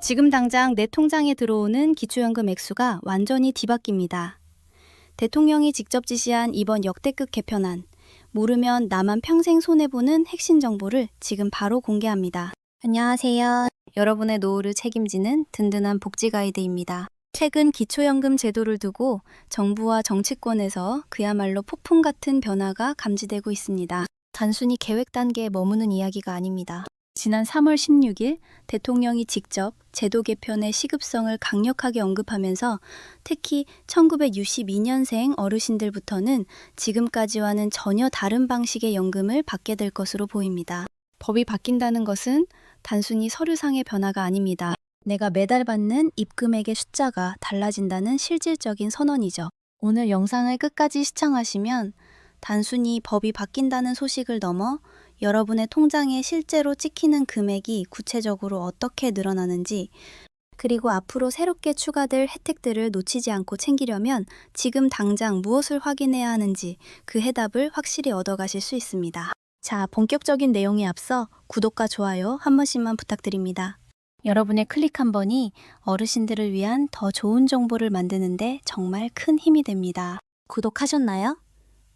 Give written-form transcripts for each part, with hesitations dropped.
지금 당장 내 통장에 들어오는 기초연금 액수가 완전히 뒤바뀝니다. 대통령이 직접 지시한 이번 역대급 개편안, 모르면 나만 평생 손해보는 핵심 정보를 지금 바로 공개합니다. 안녕하세요. 여러분의 노후를 책임지는 든든한 복지 가이드입니다. 최근 기초연금 제도를 두고 정부와 정치권에서 그야말로 폭풍 같은 변화가 감지되고 있습니다. 단순히 계획 단계에 머무는 이야기가 아닙니다. 지난 3월 16일 대통령이 직접 제도 개편의 시급성을 강력하게 언급하면서 특히 1962년생 어르신들부터는 지금까지와는 전혀 다른 방식의 연금을 받게 될 것으로 보입니다. 법이 바뀐다는 것은 단순히 서류상의 변화가 아닙니다. 내가 매달 받는 입금액의 숫자가 달라진다는 실질적인 선언이죠. 오늘 영상을 끝까지 시청하시면 단순히 법이 바뀐다는 소식을 넘어 여러분의 통장에 실제로 찍히는 금액이 구체적으로 어떻게 늘어나는지, 그리고 앞으로 새롭게 추가될 혜택들을 놓치지 않고 챙기려면 지금 당장 무엇을 확인해야 하는지 그 해답을 확실히 얻어가실 수 있습니다. 자, 본격적인 내용에 앞서 구독과 좋아요 한 번씩만 부탁드립니다. 여러분의 클릭 한 번이 어르신들을 위한 더 좋은 정보를 만드는데 정말 큰 힘이 됩니다. 구독하셨나요?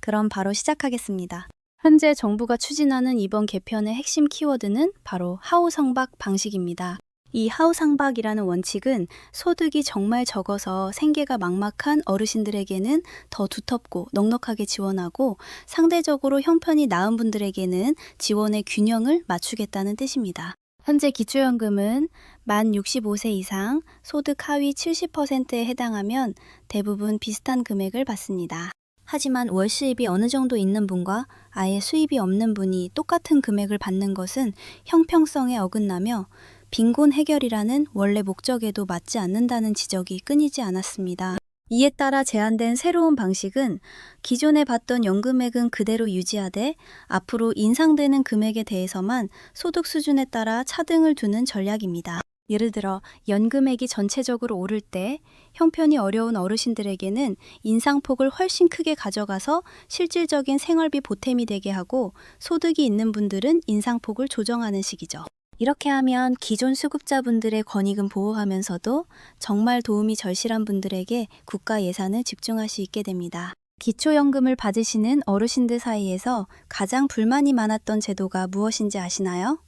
그럼 바로 시작하겠습니다. 현재 정부가 추진하는 이번 개편의 핵심 키워드는 바로 하우상박 방식입니다. 이 하우상박이라는 원칙은 소득이 정말 적어서 생계가 막막한 어르신들에게는 더 두텁고 넉넉하게 지원하고 상대적으로 형편이 나은 분들에게는 지원의 균형을 맞추겠다는 뜻입니다. 현재 기초연금은 만 65세 이상 소득 하위 70%에 해당하면 대부분 비슷한 금액을 받습니다. 하지만 월 수입이 어느 정도 있는 분과 아예 수입이 없는 분이 똑같은 금액을 받는 것은 형평성에 어긋나며 빈곤 해결이라는 원래 목적에도 맞지 않는다는 지적이 끊이지 않았습니다. 이에 따라 제안된 새로운 방식은 기존에 받던 연금액은 그대로 유지하되 앞으로 인상되는 금액에 대해서만 소득 수준에 따라 차등을 두는 전략입니다. 예를 들어 연금액이 전체적으로 오를 때 형편이 어려운 어르신들에게는 인상폭을 훨씬 크게 가져가서 실질적인 생활비 보탬이 되게 하고 소득이 있는 분들은 인상폭을 조정하는 식이죠. 이렇게 하면 기존 수급자분들의 권익은 보호하면서도 정말 도움이 절실한 분들에게 국가 예산을 집중할 수 있게 됩니다. 기초연금을 받으시는 어르신들 사이에서 가장 불만이 많았던 제도가 무엇인지 아시나요?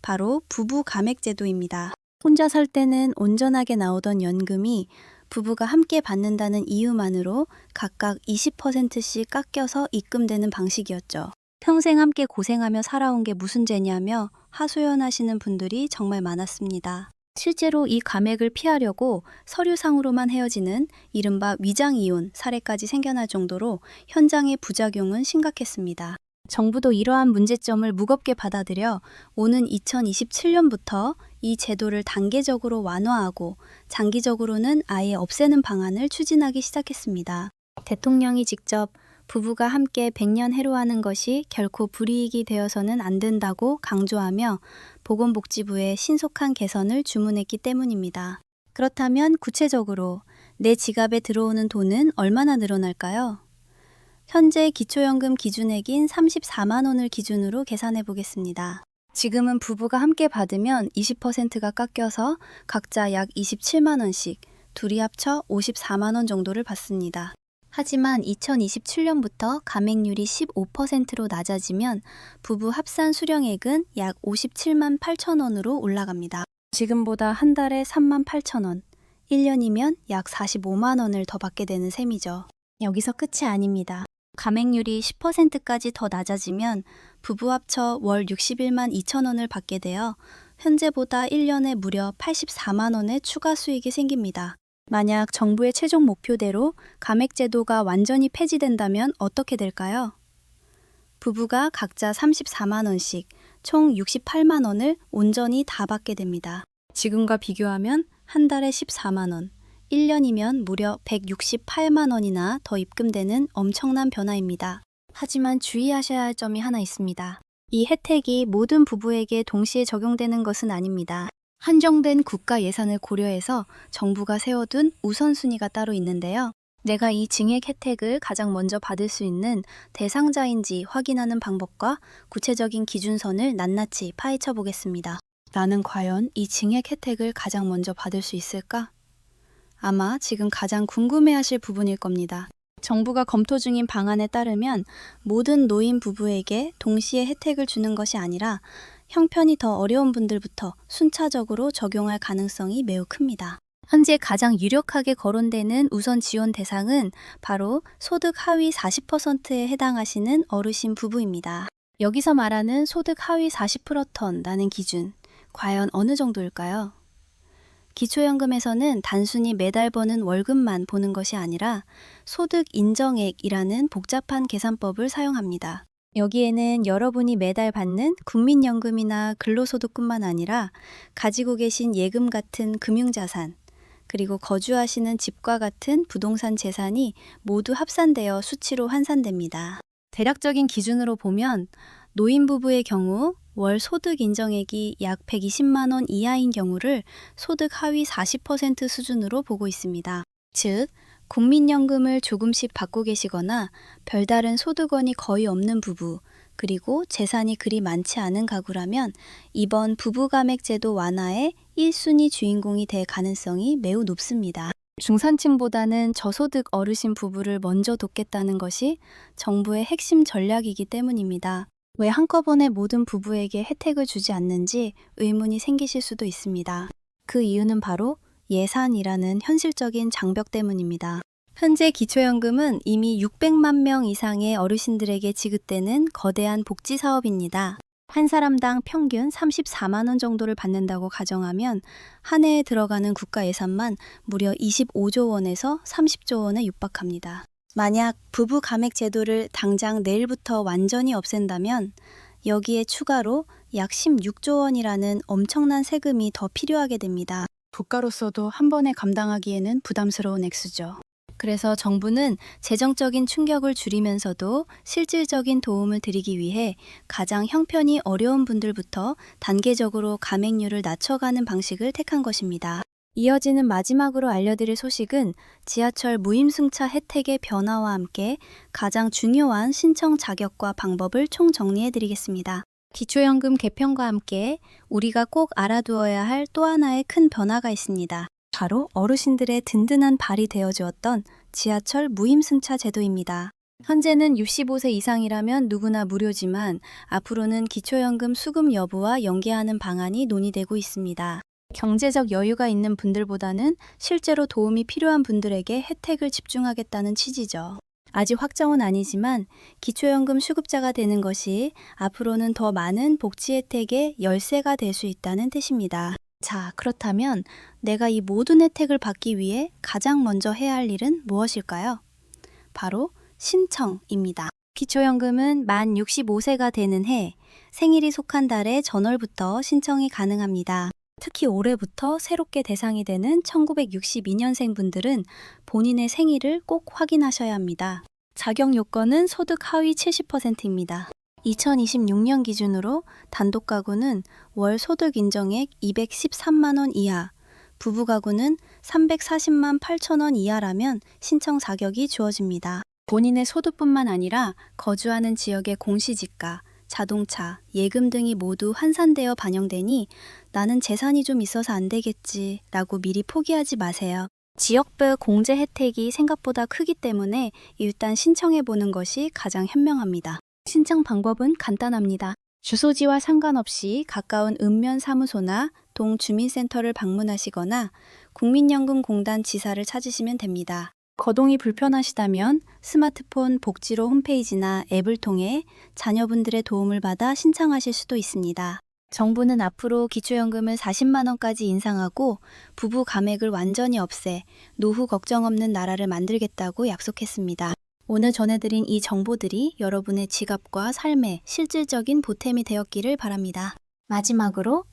바로 부부 감액 제도입니다. 혼자 살 때는 온전하게 나오던 연금이 부부가 함께 받는다는 이유만으로 각각 20%씩 깎여서 입금되는 방식이었죠. 평생 함께 고생하며 살아온 게 무슨 죄냐며 하소연하시는 분들이 정말 많았습니다. 실제로 이 감액을 피하려고 서류상으로만 헤어지는 이른바 위장이혼 사례까지 생겨날 정도로 현장의 부작용은 심각했습니다. 정부도 이러한 문제점을 무겁게 받아들여 오는 2027년부터 이 제도를 단계적으로 완화하고 장기적으로는 아예 없애는 방안을 추진하기 시작했습니다. 대통령이 직접 부부가 함께 100년 해로하는 것이 결코 불이익이 되어서는 안 된다고 강조하며 보건복지부에 신속한 개선을 주문했기 때문입니다. 그렇다면 구체적으로 내 지갑에 들어오는 돈은 얼마나 늘어날까요? 현재 기초연금 기준액인 34만 원을 기준으로 계산해 보겠습니다. 지금은 부부가 함께 받으면 20%가 깎여서 각자 약 27만 원씩, 둘이 합쳐 54만 원 정도를 받습니다. 하지만 2027년부터 감액률이 15%로 낮아지면 부부 합산 수령액은 약 57만 8천 원으로 올라갑니다. 지금보다 한 달에 3만 8천 원, 1년이면 약 45만 원을 더 받게 되는 셈이죠. 여기서 끝이 아닙니다. 감액률이 10%까지 더 낮아지면 부부 합쳐 월 61만 2천 원을 받게 되어 현재보다 1년에 무려 84만 원의 추가 수익이 생깁니다. 만약 정부의 최종 목표대로 감액 제도가 완전히 폐지된다면 어떻게 될까요? 부부가 각자 34만 원씩 총 68만 원을 온전히 다 받게 됩니다. 지금과 비교하면 한 달에 14만 원, 1년이면 무려 168만 원이나 더 입금되는 엄청난 변화입니다. 하지만 주의하셔야 할 점이 하나 있습니다. 이 혜택이 모든 부부에게 동시에 적용되는 것은 아닙니다. 한정된 국가 예산을 고려해서 정부가 세워둔 우선순위가 따로 있는데요. 내가 이 증액 혜택을 가장 먼저 받을 수 있는 대상자인지 확인하는 방법과 구체적인 기준선을 낱낱이 파헤쳐 보겠습니다. 나는 과연 이 증액 혜택을 가장 먼저 받을 수 있을까? 아마 지금 가장 궁금해하실 부분일 겁니다. 정부가 검토 중인 방안에 따르면 모든 노인 부부에게 동시에 혜택을 주는 것이 아니라 형편이 더 어려운 분들부터 순차적으로 적용할 가능성이 매우 큽니다. 현재 가장 유력하게 거론되는 우선 지원 대상은 바로 소득 하위 40%에 해당하시는 어르신 부부입니다. 여기서 말하는 소득 하위 40%턴이라는 기준, 과연 어느 정도일까요? 기초연금에서는 단순히 매달 버는 월급만 보는 것이 아니라 소득 인정액이라는 복잡한 계산법을 사용합니다. 여기에는 여러분이 매달 받는 국민연금이나 근로소득뿐만 아니라 가지고 계신 예금 같은 금융자산, 그리고 거주하시는 집과 같은 부동산 재산이 모두 합산되어 수치로 환산됩니다. 대략적인 기준으로 보면 노인 부부의 경우 월 소득 인정액이 약 120만 원 이하인 경우를 소득 하위 40% 수준으로 보고 있습니다. 즉, 국민연금을 조금씩 받고 계시거나 별다른 소득원이 거의 없는 부부, 그리고 재산이 그리 많지 않은 가구라면 이번 부부감액제도 완화의 1순위 주인공이 될 가능성이 매우 높습니다. 중산층보다는 저소득 어르신 부부를 먼저 돕겠다는 것이 정부의 핵심 전략이기 때문입니다. 왜 한꺼번에 모든 부부에게 혜택을 주지 않는지 의문이 생기실 수도 있습니다. 그 이유는 바로 예산이라는 현실적인 장벽 때문입니다. 현재 기초연금은 이미 600만 명 이상의 어르신들에게 지급되는 거대한 복지 사업입니다. 한 사람당 평균 34만 원 정도를 받는다고 가정하면 한 해에 들어가는 국가 예산만 무려 25조 원에서 30조 원에 육박합니다. 만약 부부 감액 제도를 당장 내일부터 완전히 없앤다면 여기에 추가로 약 16조 원이라는 엄청난 세금이 더 필요하게 됩니다. 국가로서도 한 번에 감당하기에는 부담스러운 액수죠. 그래서 정부는 재정적인 충격을 줄이면서도 실질적인 도움을 드리기 위해 가장 형편이 어려운 분들부터 단계적으로 감액률을 낮춰가는 방식을 택한 것입니다. 이어지는 마지막으로 알려드릴 소식은 지하철 무임승차 혜택의 변화와 함께 가장 중요한 신청 자격과 방법을 총정리해드리겠습니다. 기초연금 개편과 함께 우리가 꼭 알아두어야 할 또 하나의 큰 변화가 있습니다. 바로 어르신들의 든든한 발이 되어주었던 지하철 무임승차 제도입니다. 현재는 65세 이상이라면 누구나 무료지만 앞으로는 기초연금 수급 여부와 연계하는 방안이 논의되고 있습니다. 경제적 여유가 있는 분들보다는 실제로 도움이 필요한 분들에게 혜택을 집중하겠다는 취지죠. 아직 확정은 아니지만 기초연금 수급자가 되는 것이 앞으로는 더 많은 복지 혜택의 열쇠가 될 수 있다는 뜻입니다. 자, 그렇다면 내가 이 모든 혜택을 받기 위해 가장 먼저 해야 할 일은 무엇일까요? 바로 신청입니다. 기초연금은 만 65세가 되는 해, 생일이 속한 달의 전월부터 신청이 가능합니다. 특히 올해부터 새롭게 대상이 되는 1962년생 분들은 본인의 생일을 꼭 확인하셔야 합니다. 자격 요건은 소득 하위 70%입니다. 2026년 기준으로 단독 가구는 월 소득 인정액 213만 원 이하, 부부 가구는 340만 8천 원 이하라면 신청 자격이 주어집니다. 본인의 소득뿐만 아니라 거주하는 지역의 공시지가, 자동차, 예금 등이 모두 환산되어 반영되니 나는 재산이 좀 있어서 안 되겠지 라고 미리 포기하지 마세요. 지역별 공제 혜택이 생각보다 크기 때문에 일단 신청해 보는 것이 가장 현명합니다. 신청 방법은 간단합니다. 주소지와 상관없이 가까운 읍면사무소나 동주민센터를 방문하시거나 국민연금공단 지사를 찾으시면 됩니다. 거동이 불편하시다면 스마트폰 복지로 홈페이지나 앱을 통해 자녀분들의 도움을 받아 신청하실 수도 있습니다. 정부는 앞으로 기초연금을 40만 원까지 인상하고 부부 감액을 완전히 없애 노후 걱정 없는 나라를 만들겠다고 약속했습니다. 오늘 전해드린 이 정보들이 여러분의 지갑과 삶에 실질적인 보탬이 되었기를 바랍니다. 마지막으로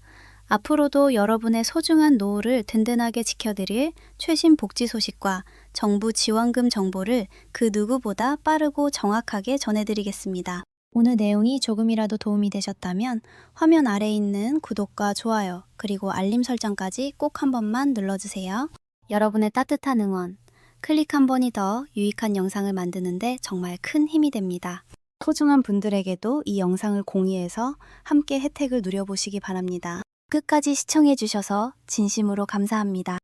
앞으로도 여러분의 소중한 노후를 든든하게 지켜드릴 최신 복지 소식과 정부 지원금 정보를 그 누구보다 빠르고 정확하게 전해드리겠습니다. 오늘 내용이 조금이라도 도움이 되셨다면 화면 아래에 있는 구독과 좋아요 그리고 알림 설정까지 꼭 한 번만 눌러주세요. 여러분의 따뜻한 응원, 클릭 한 번이 더 유익한 영상을 만드는데 정말 큰 힘이 됩니다. 소중한 분들에게도 이 영상을 공유해서 함께 혜택을 누려보시기 바랍니다. 끝까지 시청해주셔서 진심으로 감사합니다.